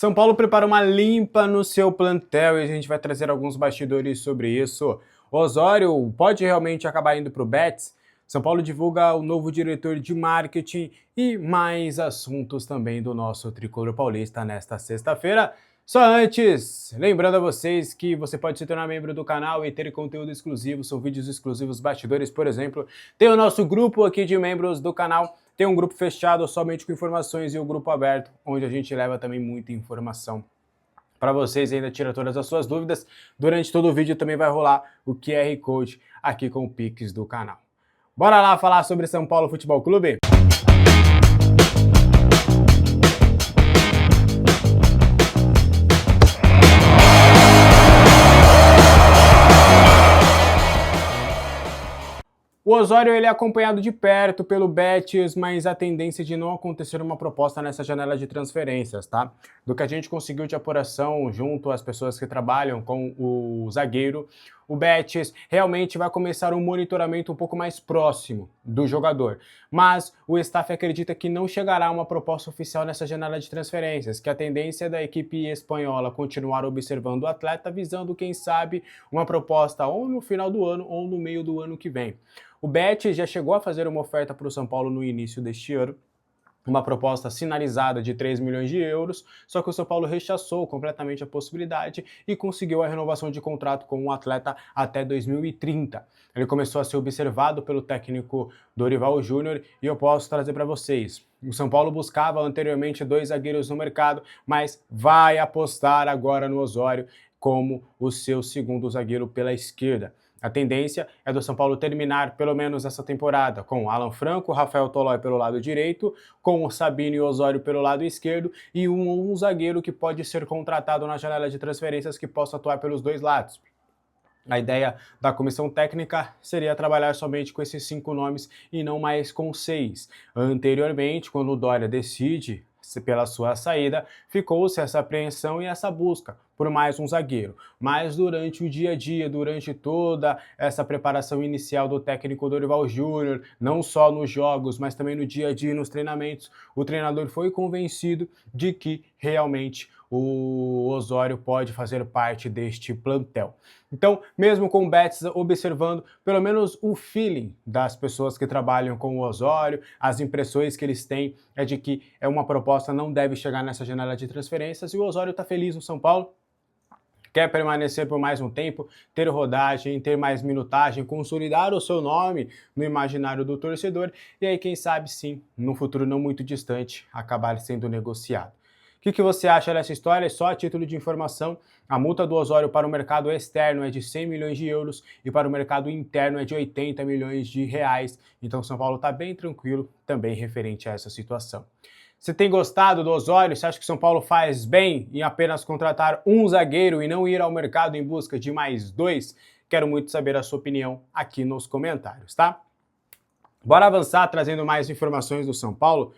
São Paulo prepara uma limpa no seu plantel e a gente vai trazer alguns bastidores sobre isso. O Osório pode realmente acabar indo para o Betis? São Paulo divulga o novo diretor de marketing e mais assuntos também do nosso tricolor paulista nesta sexta-feira. Só antes, lembrando a vocês que você pode se tornar membro do canal e ter conteúdo exclusivo, são vídeos exclusivos, bastidores, por exemplo. Tem o nosso grupo aqui de membros do canal, tem um grupo fechado somente com informações e o grupo aberto, onde a gente leva também muita informação para vocês e ainda tira todas as suas dúvidas. Durante todo o vídeo também vai rolar o QR Code aqui com o Pix do canal. Bora lá falar sobre São Paulo Futebol Clube? O Osório ele é acompanhado de perto pelo Betis, mas a tendência é de não acontecer uma proposta nessa janela de transferências, tá? Do que a gente conseguiu de apuração junto às pessoas que trabalham com o zagueiro, o Betis realmente vai começar um monitoramento um pouco mais próximo do jogador. Mas o staff acredita que não chegará uma proposta oficial nessa janela de transferências, que a tendência é da equipe espanhola continuar observando o atleta, visando, quem sabe, uma proposta ou no final do ano ou no meio do ano que vem. O Betis já chegou a fazer uma oferta para o São Paulo no início deste ano, uma proposta sinalizada de 3 milhões de euros, só que o São Paulo rechaçou completamente a possibilidade e conseguiu a renovação de contrato com o atleta até 2030. Ele começou a ser observado pelo técnico Dorival Júnior e eu posso trazer para vocês. O São Paulo buscava anteriormente 2 zagueiros no mercado, mas vai apostar agora no Osório como o seu segundo zagueiro pela esquerda. A tendência é do São Paulo terminar pelo menos essa temporada com Alan Franco, Rafael Tolói pelo lado direito, com o Sabino e o Osório pelo lado esquerdo e um zagueiro que pode ser contratado na janela de transferências que possa atuar pelos dois lados. A ideia da comissão técnica seria trabalhar somente com esses 5 nomes e não mais com 6. Anteriormente, quando o Dória decide pela sua saída, ficou-se essa apreensão e essa busca por mais um zagueiro. Mas durante o dia a dia, durante toda essa preparação inicial do técnico Dorival Júnior, não só nos jogos, mas também no dia a dia, nos treinamentos, o treinador foi convencido de que realmente o Osório pode fazer parte deste plantel. Então, mesmo com o Betis observando pelo menos o feeling das pessoas que trabalham com o Osório, as impressões que eles têm é de que uma proposta não deve chegar nessa janela de transferências e o Osório está feliz no São Paulo, quer permanecer por mais um tempo, ter rodagem, ter mais minutagem, consolidar o seu nome no imaginário do torcedor e aí, quem sabe, sim, no futuro não muito distante, acabar sendo negociado. O que você acha dessa história? Só a título de informação, a multa do Osório para o mercado externo é de 100 milhões de euros e para o mercado interno é de 80 milhões de reais. Então São Paulo está bem tranquilo também referente a essa situação. Você tem gostado do Osório? Você acha que São Paulo faz bem em apenas contratar um zagueiro e não ir ao mercado em busca de mais 2? Quero muito saber a sua opinião aqui nos comentários, tá? Bora avançar trazendo mais informações do São Paulo.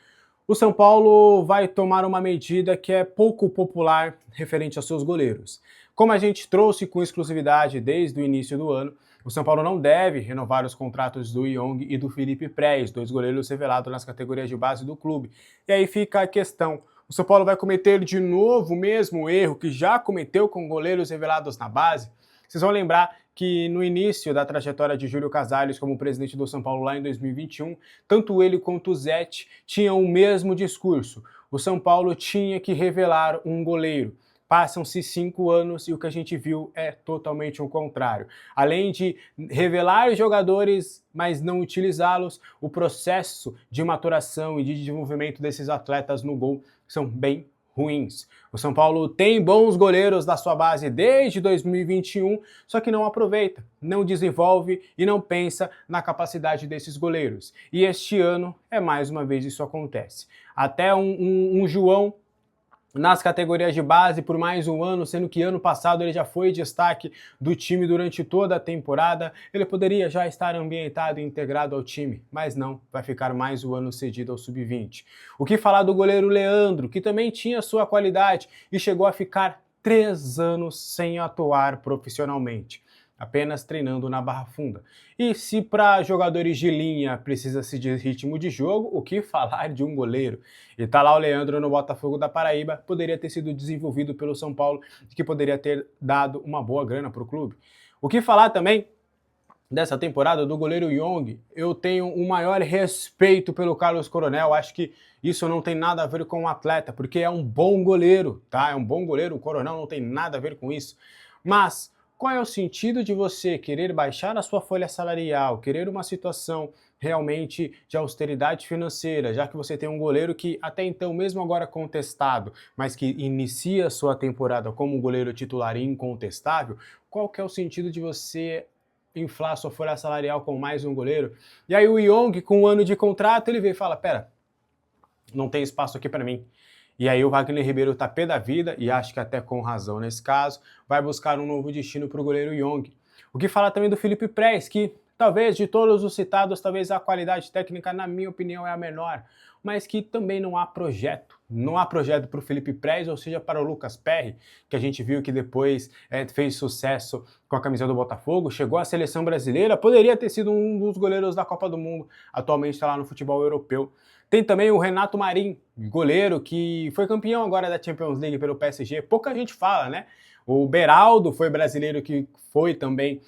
O São Paulo vai tomar uma medida que é pouco popular referente aos seus goleiros. Como a gente trouxe com exclusividade desde o início do ano, o São Paulo não deve renovar os contratos do Young e do Felipe Prez, 2 goleiros revelados nas categorias de base do clube. E aí fica a questão, o São Paulo vai cometer de novo o mesmo erro que já cometeu com goleiros revelados na base? Vocês vão lembrar que no início da trajetória de Júlio Casares como presidente do São Paulo lá em 2021, tanto ele quanto o Zete tinham o mesmo discurso. O São Paulo tinha que revelar um goleiro. Passam-se 5 anos e o que a gente viu é totalmente o contrário. Além de revelar jogadores, mas não utilizá-los, o processo de maturação e de desenvolvimento desses atletas no gol são bem ruins. O São Paulo tem bons goleiros da sua base desde 2021, só que não aproveita, não desenvolve e não pensa na capacidade desses goleiros. E este ano mais uma vez isso acontece. Até um João nas categorias de base por mais um ano, sendo que ano passado ele já foi destaque do time durante toda a temporada, ele poderia já estar ambientado e integrado ao time, mas não, vai ficar mais um ano cedido ao sub-20. O que falar do goleiro Leandro, que também tinha sua qualidade e chegou a ficar 3 anos sem atuar profissionalmente. apenas treinando na Barra Funda. E se para jogadores de linha precisa-se de ritmo de jogo, o que falar de um goleiro? E tá lá o Leandro no Botafogo da Paraíba, poderia ter sido desenvolvido pelo São Paulo, que poderia ter dado uma boa grana para o clube. O que falar também dessa temporada do goleiro Young? Eu tenho o maior respeito pelo Carlos Coronel, acho que isso não tem nada a ver com o atleta, porque é um bom goleiro, tá? É um bom goleiro, o Coronel não tem nada a ver com isso. Mas qual é o sentido de você querer baixar a sua folha salarial, querer uma situação realmente de austeridade financeira, já que você tem um goleiro que até então, mesmo agora contestado, mas que inicia a sua temporada como um goleiro titular incontestável? Qual que é o sentido de você inflar sua folha salarial com mais um goleiro? E aí o Young, com um ano de contrato, ele vem e fala, pera, não tem espaço aqui para mim. E aí o Wagner Ribeiro tá pé da vida, e acho que até com razão nesse caso, vai buscar um novo destino para o goleiro Young. O que fala também do Felipe Prez, que talvez de todos os citados, talvez a qualidade técnica, na minha opinião, é a menor, mas que também não há projeto. Não há projeto para o Felipe Prez, ou seja, para o Lucas Perry, que a gente viu que depois fez sucesso com a camisa do Botafogo, chegou à seleção brasileira, poderia ter sido um dos goleiros da Copa do Mundo, atualmente está lá no futebol europeu. Tem também o Renato Marim, goleiro que foi campeão agora da Champions League pelo PSG, pouca gente fala, né? O Beraldo foi brasileiro que foi também,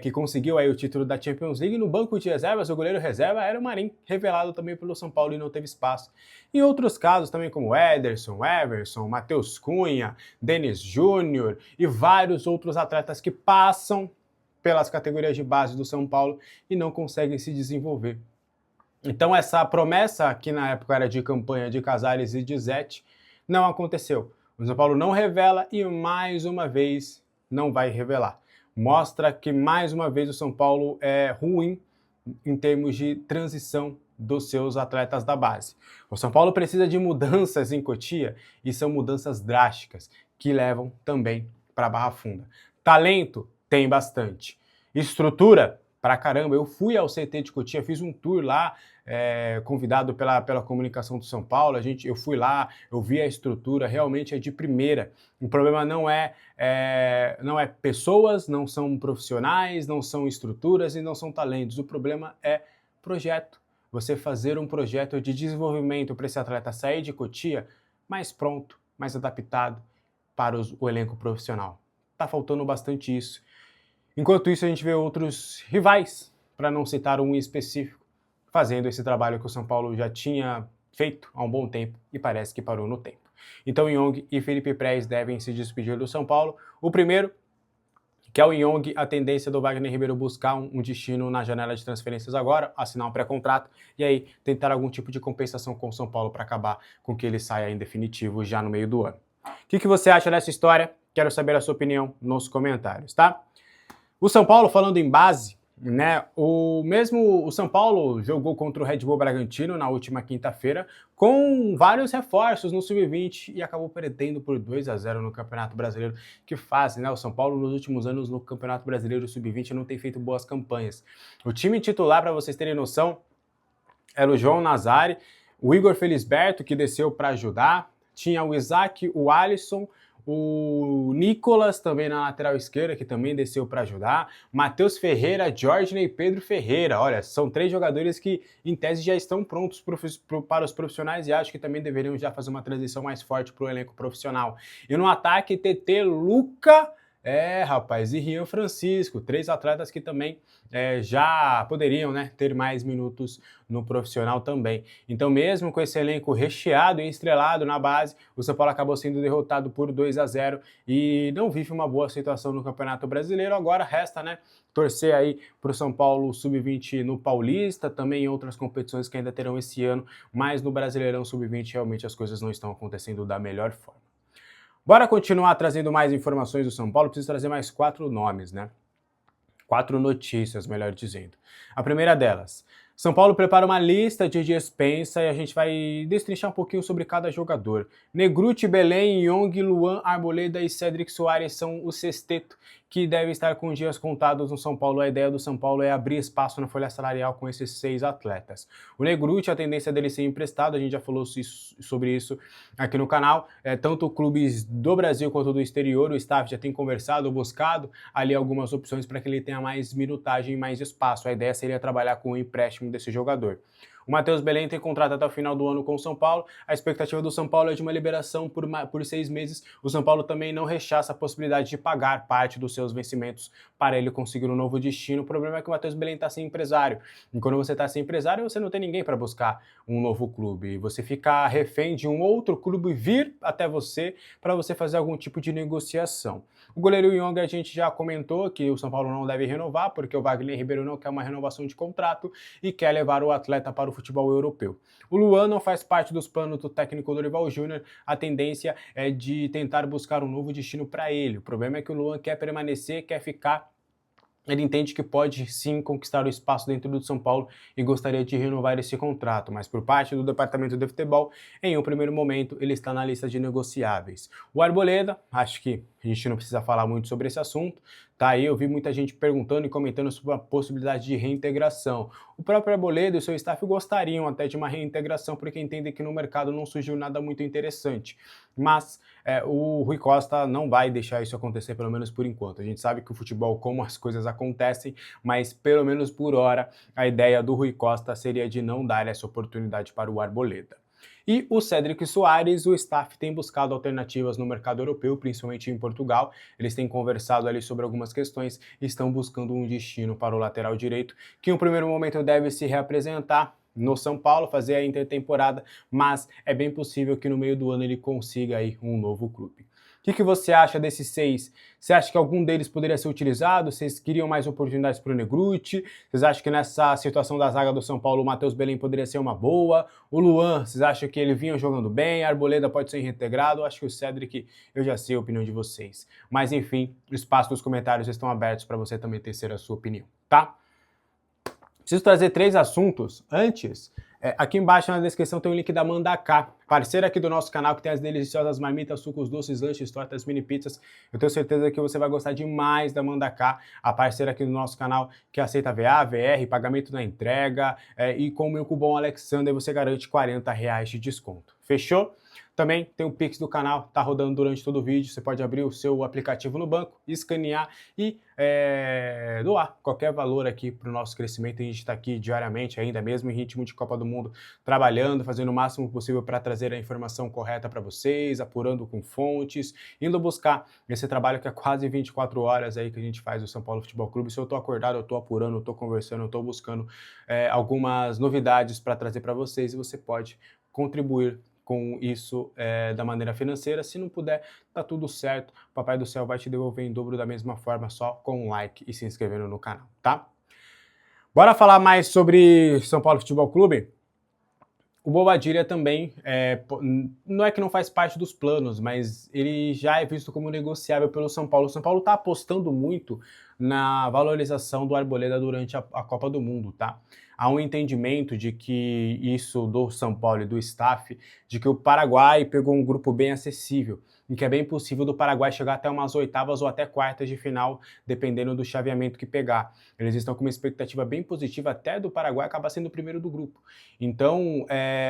que conseguiu aí o título da Champions League. No banco de reservas, o goleiro reserva era o Marim, revelado também pelo São Paulo e não teve espaço. Em outros casos também como Ederson, Everson, Matheus Cunha, Denis Júnior e vários outros atletas que passam pelas categorias de base do São Paulo e não conseguem se desenvolver. Então essa promessa, que na época era de campanha de Casares e de Zete, não aconteceu. O São Paulo não revela e mais uma vez não vai revelar. Mostra que mais uma vez o São Paulo é ruim em termos de transição dos seus atletas da base. O São Paulo precisa de mudanças em Cotia e são mudanças drásticas que levam também para a Barra Funda. Talento tem bastante. Estrutura pra caramba. Eu fui ao CT de Cotia, fiz um tour lá, convidado pela comunicação do São Paulo. Eu fui lá, eu vi a estrutura, realmente é de primeira. O problema não é pessoas, não são profissionais, não são estruturas e não são talentos. O problema é projeto. Você fazer um projeto de desenvolvimento para esse atleta sair de Cotia mais pronto, mais adaptado para o elenco profissional. Tá faltando bastante isso. Enquanto isso, a gente vê outros rivais, para não citar um específico, fazendo esse trabalho que o São Paulo já tinha feito há um bom tempo e parece que parou no tempo. Então, Young e Felipe Prez devem se despedir do São Paulo. O primeiro, que é o Young, a tendência do Wagner Ribeiro buscar um destino na janela de transferências agora, assinar um pré-contrato e aí tentar algum tipo de compensação com o São Paulo para acabar com que ele saia em definitivo já no meio do ano. O que você acha dessa história? Quero saber a sua opinião nos comentários, tá? O São Paulo, falando em base, né, o São Paulo jogou contra o Red Bull Bragantino na última quinta-feira com vários reforços no Sub-20 e acabou perdendo por 2-0 no Campeonato Brasileiro. Que fase, né? O São Paulo nos últimos anos no Campeonato Brasileiro Sub-20 não tem feito boas campanhas. O time titular, para vocês terem noção, era o João Nazari, o Igor Felisberto, que desceu para ajudar, tinha o Isaac, o Alisson, o Nicolas também na lateral esquerda, que também desceu para ajudar, Matheus Ferreira, Jorginho e Pedro Ferreira. Olha, são 3 jogadores que em tese já estão prontos para os profissionais e acho que também deveriam já fazer uma transição mais forte para o elenco profissional. E no ataque, TT, Luca, rapaz, e Rian Francisco, 3 atletas que também já poderiam, né, ter mais minutos no profissional também. Então, mesmo com esse elenco recheado e estrelado na base, o São Paulo acabou sendo derrotado por 2-0 e não vive uma boa situação no Campeonato Brasileiro. Agora resta, né, torcer aí para o São Paulo Sub-20 no Paulista, também em outras competições que ainda terão esse ano, mas no Brasileirão Sub-20 realmente as coisas não estão acontecendo da melhor forma. Bora continuar trazendo mais informações do São Paulo. Preciso trazer mais 4 nomes, né? 4 notícias, melhor dizendo. A primeira delas, São Paulo prepara uma lista de dispensa e a gente vai destrinchar um pouquinho sobre cada jogador. Negruti, Belém, Young, Luan, Arboleda e Cedric Soares são o sexteto que deve estar com dias contados no São Paulo. A ideia do São Paulo é abrir espaço na folha salarial com esses 6 atletas. O Negrutti, a tendência dele ser emprestado, a gente já falou sobre isso aqui no canal, tanto clubes do Brasil quanto do exterior, o staff já tem conversado, buscado ali algumas opções para que ele tenha mais minutagem e mais espaço. A ideia seria trabalhar com o empréstimo desse jogador. O Matheus Belém tem contrato até o final do ano com o São Paulo. A expectativa do São Paulo é de uma liberação por 6 meses. O São Paulo também não rechaça a possibilidade de pagar parte dos seus vencimentos para ele conseguir um novo destino. O problema é que o Matheus Belém está sem empresário. E quando você está sem empresário, você não tem ninguém para buscar um novo clube. Você fica refém de um outro clube vir até você para você fazer algum tipo de negociação. O goleiro Young, a gente já comentou que o São Paulo não deve renovar, porque o Wagner Ribeiro não quer uma renovação de contrato e quer levar o atleta para o futebol europeu. O Luan não faz parte dos planos do técnico Dorival Júnior. A tendência é de tentar buscar um novo destino para ele. O problema é que o Luan quer permanecer, quer ficar. Ele entende que pode sim conquistar o espaço dentro do São Paulo e gostaria de renovar esse contrato, mas por parte do departamento de futebol, em um primeiro momento, ele está na lista de negociáveis. O Arboleda, acho que a gente não precisa falar muito sobre esse assunto, tá aí, eu vi muita gente perguntando e comentando sobre a possibilidade de reintegração. O próprio Arboleda e o seu staff gostariam até de uma reintegração, porque entendem que no mercado não surgiu nada muito interessante. Mas o Rui Costa não vai deixar isso acontecer, pelo menos por enquanto. A gente sabe que o futebol, como as coisas acontecem, mas pelo menos por hora, a ideia do Rui Costa seria de não dar essa oportunidade para o Arboleda. E o Cédric Soares, o staff tem buscado alternativas no mercado europeu, principalmente em Portugal. Eles têm conversado ali sobre algumas questões e estão buscando um destino para o lateral direito, que em um primeiro momento deve se reapresentar no São Paulo, fazer a intertemporada, mas é bem possível que no meio do ano ele consiga aí um novo clube. O que você acha desses 6? Você acha que algum deles poderia ser utilizado? Vocês queriam mais oportunidades para o Negrutti? Vocês acham que nessa situação da zaga do São Paulo o Matheus Belém poderia ser uma boa? O Luan, vocês acham que ele vinha jogando bem? A Arboleda pode ser reintegrado? Acho que o Cédric, eu já sei a opinião de vocês. Mas enfim, o espaço dos comentários estão abertos para você também tecer a sua opinião, tá? Preciso trazer 3 assuntos antes. Aqui embaixo na descrição tem o link da Mandaká, parceira aqui do nosso canal, que tem as deliciosas marmitas, sucos doces, lanches, tortas, mini pizzas. Eu tenho certeza que você vai gostar demais da Mandaká, a parceira aqui do nosso canal, que aceita VA, VR, pagamento na entrega, e com o meu cupom Alexander você garante R$40 de desconto. Fechou? Também tem o Pix do canal, tá rodando durante todo o vídeo. Você pode abrir o seu aplicativo no banco, escanear e doar qualquer valor aqui para o nosso crescimento. A gente está aqui diariamente, ainda mesmo em ritmo de Copa do Mundo, trabalhando, fazendo o máximo possível para trazer a informação correta para vocês, apurando com fontes, indo buscar esse trabalho que é quase 24 horas aí que a gente faz o São Paulo Futebol Clube. Se eu estou acordado, eu estou apurando, eu estou conversando, eu estou buscando algumas novidades para trazer para vocês e você pode contribuir com isso da maneira financeira. Se não puder, tá tudo certo. O Papai do Céu vai te devolver em dobro da mesma forma, só com um like e se inscrevendo no canal, tá? Bora falar mais sobre São Paulo Futebol Clube? O Bobadilla também, não é que não faz parte dos planos, mas ele já é visto como negociável pelo São Paulo. O São Paulo está apostando muito na valorização do Arboleda durante a Copa do Mundo, tá? Há um entendimento de que isso do São Paulo e do staff, de que o Paraguai pegou um grupo bem acessível, e que é bem possível do Paraguai chegar até umas oitavas ou até quartas de final, dependendo do chaveamento que pegar. Eles estão com uma expectativa bem positiva até do Paraguai acabar sendo o primeiro do grupo. Então,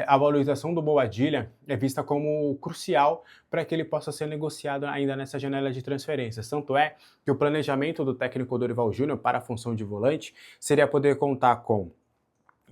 a valorização do Bobadilla é vista como crucial para que ele possa ser negociado ainda nessa janela de transferências. Tanto é que o planejamento do técnico Dorival Júnior para a função de volante seria poder contar com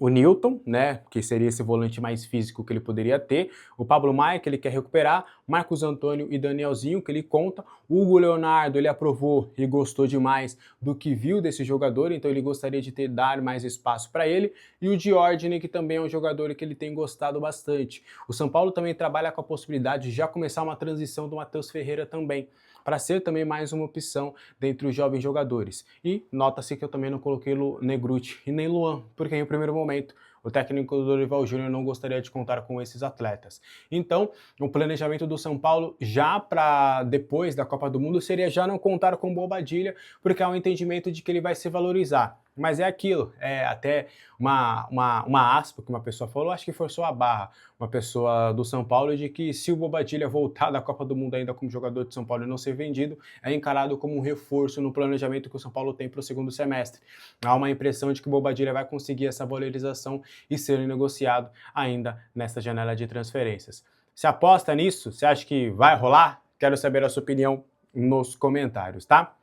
o Newton, né, que seria esse volante mais físico que ele poderia ter, o Pablo Maia, que ele quer recuperar, Marcos Antônio e Danielzinho, que ele conta, o Hugo Leonardo, ele aprovou e gostou demais do que viu desse jogador, então ele gostaria de dar mais espaço para ele, e o Diordine, que também é um jogador que ele tem gostado bastante. O São Paulo também trabalha com a possibilidade de já começar uma transição do Matheus Ferreira também, para ser também mais uma opção dentre os jovens jogadores. E nota-se que eu também não coloquei Negrutti e nem Luan, porque em primeiro momento o técnico do Dorival Júnior não gostaria de contar com esses atletas. Então, o planejamento do São Paulo já para depois da Copa do Mundo seria já não contar com o Bobadilla, porque há um entendimento de que ele vai se valorizar. Mas é aquilo, é até uma aspa que uma pessoa falou, acho que forçou a barra, uma pessoa do São Paulo, de que se o Bobadilla voltar da Copa do Mundo ainda como jogador de São Paulo e não ser vendido, é encarado como um reforço no planejamento que o São Paulo tem para o segundo semestre. Há uma impressão de que o Bobadilla vai conseguir essa valorização e ser negociado ainda nessa janela de transferências. Você aposta nisso? Você acha que vai rolar? Quero saber a sua opinião nos comentários, tá?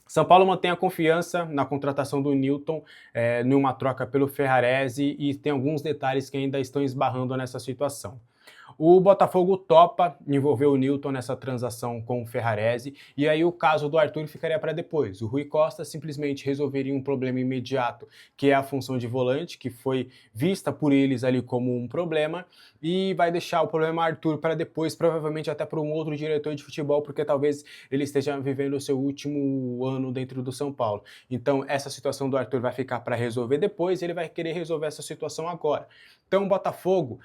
São Paulo mantém a confiança na contratação do Newton numa troca pelo Ferrarese e tem alguns detalhes que ainda estão esbarrando nessa situação. O Botafogo topa envolver o Newton nessa transação com o Ferrarese, e aí o caso do Arthur ficaria para depois. O Rui Costa simplesmente resolveria um problema imediato, que é a função de volante, que foi vista por eles ali como um problema, e vai deixar o problema Arthur para depois, provavelmente até para um outro diretor de futebol, porque talvez ele esteja vivendo o seu último ano dentro do São Paulo. Então essa situação do Arthur vai ficar para resolver depois, e ele vai querer resolver essa situação agora. Então o Botafogo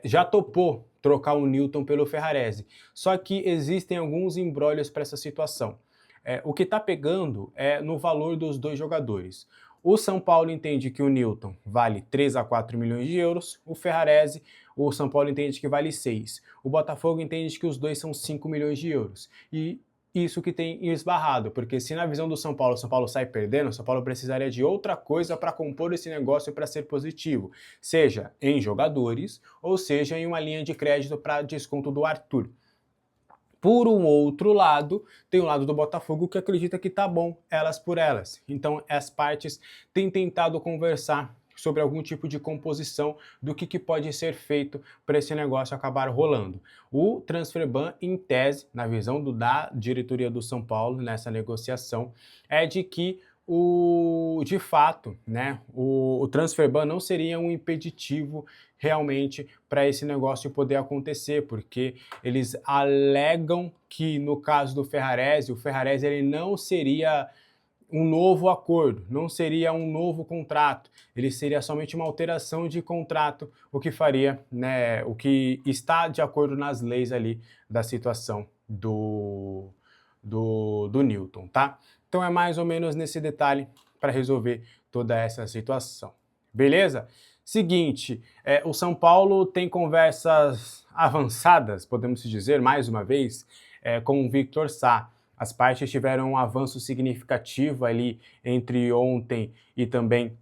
já topou trocar o Newton pelo Ferrarese. Só que existem alguns embrólios para essa situação. O que está pegando é no valor dos dois jogadores. O São Paulo entende que o Newton vale 3 a 4 milhões de euros, o Ferrarese, o São Paulo entende que vale 6. O Botafogo entende que os dois são 5 milhões de euros. E isso que tem esbarrado, porque se na visão do São Paulo sai perdendo, o São Paulo precisaria de outra coisa para compor esse negócio para ser positivo, seja em jogadores ou seja em uma linha de crédito para desconto do Arthur. Por um outro lado, tem o lado do Botafogo que acredita que tá bom, elas por elas. Então as partes têm tentado conversar sobre algum tipo de composição do que pode ser feito para esse negócio acabar rolando. O Transferban, em tese, na visão da diretoria do São Paulo nessa negociação, é de que de fato, né, o Transferban não seria um impeditivo realmente para esse negócio poder acontecer, porque eles alegam que no caso do Ferrarese, o Ferrarese ele não seria um novo acordo, não seria um novo contrato, ele seria somente uma alteração de contrato, o que faria, né, o que está de acordo nas leis ali da situação do Newton, tá? Então é mais ou menos nesse detalhe para resolver toda essa situação. Beleza? Seguinte, o São Paulo tem conversas avançadas, podemos dizer, mais uma vez, com o Victor Sá. As partes tiveram um avanço significativo ali entre ontem e também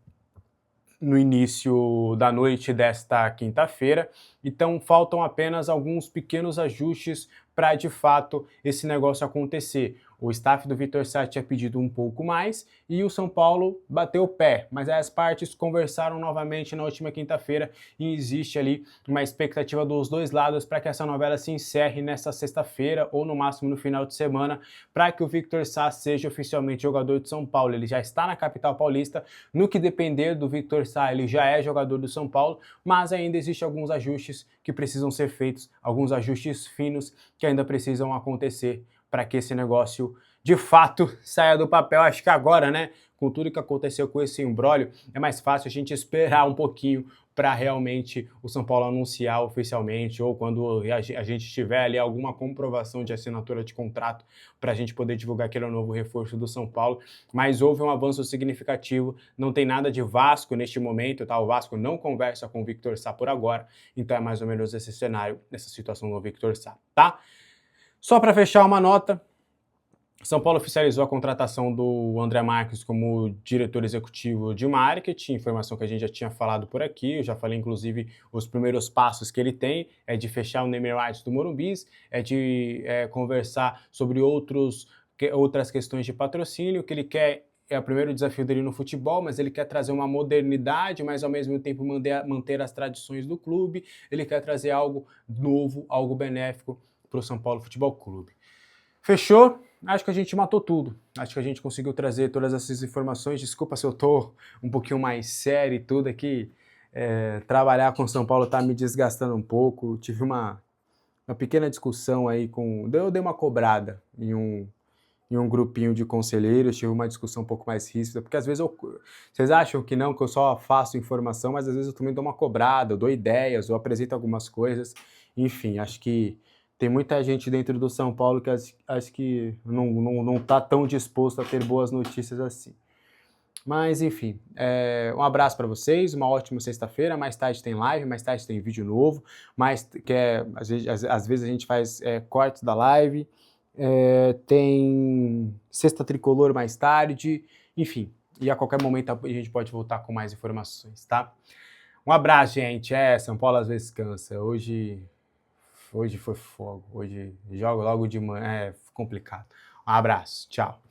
no início da noite desta quinta-feira, então faltam apenas alguns pequenos ajustes para de fato esse negócio acontecer. O staff do Victor Sá tinha pedido um pouco mais e o São Paulo bateu o pé, mas as partes conversaram novamente na última quinta-feira e existe ali uma expectativa dos dois lados para que essa novela se encerre nesta sexta-feira ou no máximo no final de semana, para que o Victor Sá seja oficialmente jogador de São Paulo. Ele já está na capital paulista, no que depender do Victor Sá, ele já é jogador do São Paulo, mas ainda existem alguns ajustes que precisam ser feitos, alguns ajustes finos que ainda precisam acontecer para que esse negócio de fato saia do papel. Acho que agora, né, com tudo que aconteceu com esse imbróglio, é mais fácil a gente esperar um pouquinho para realmente o São Paulo anunciar oficialmente, ou quando a gente tiver ali alguma comprovação de assinatura de contrato para a gente poder divulgar aquele novo reforço do São Paulo. Mas houve um avanço significativo, não tem nada de Vasco neste momento, tá? O Vasco não conversa com o Victor Sá por agora, então é mais ou menos esse cenário, essa situação do Victor Sá, tá? Só para fechar uma nota, São Paulo oficializou a contratação do André Marques como diretor executivo de marketing, informação que a gente já tinha falado por aqui, eu já falei inclusive os primeiros passos que ele tem, é de fechar o name rights do Morumbis, é de conversar sobre outras questões de patrocínio, que ele quer, é o primeiro desafio dele no futebol, mas ele quer trazer uma modernidade, mas ao mesmo tempo manter as tradições do clube, ele quer trazer algo novo, algo benéfico para o São Paulo Futebol Clube. Fechou? Acho que a gente matou tudo. Acho que a gente conseguiu trazer todas essas informações. Desculpa se eu tô um pouquinho mais sério e tudo aqui. Trabalhar com o São Paulo tá me desgastando um pouco. Tive uma pequena discussão aí eu dei uma cobrada em um grupinho de conselheiros, tive uma discussão um pouco mais ríspida, porque às vezes vocês acham que não, que eu só faço informação, mas às vezes eu também dou uma cobrada, eu dou ideias, eu apresento algumas coisas. Enfim, acho que tem muita gente dentro do São Paulo que acho que não tá tão disposto a ter boas notícias assim. Mas enfim, um abraço para vocês, uma ótima sexta-feira. Mais tarde tem live, mais tarde tem vídeo novo. Às vezes a gente faz cortes da live. Tem Sexta Tricolor mais tarde. Enfim, e a qualquer momento a gente pode voltar com mais informações, tá? Um abraço, gente. São Paulo às vezes cansa. Hoje foi fogo. Hoje jogo logo de manhã. É complicado. Um abraço. Tchau.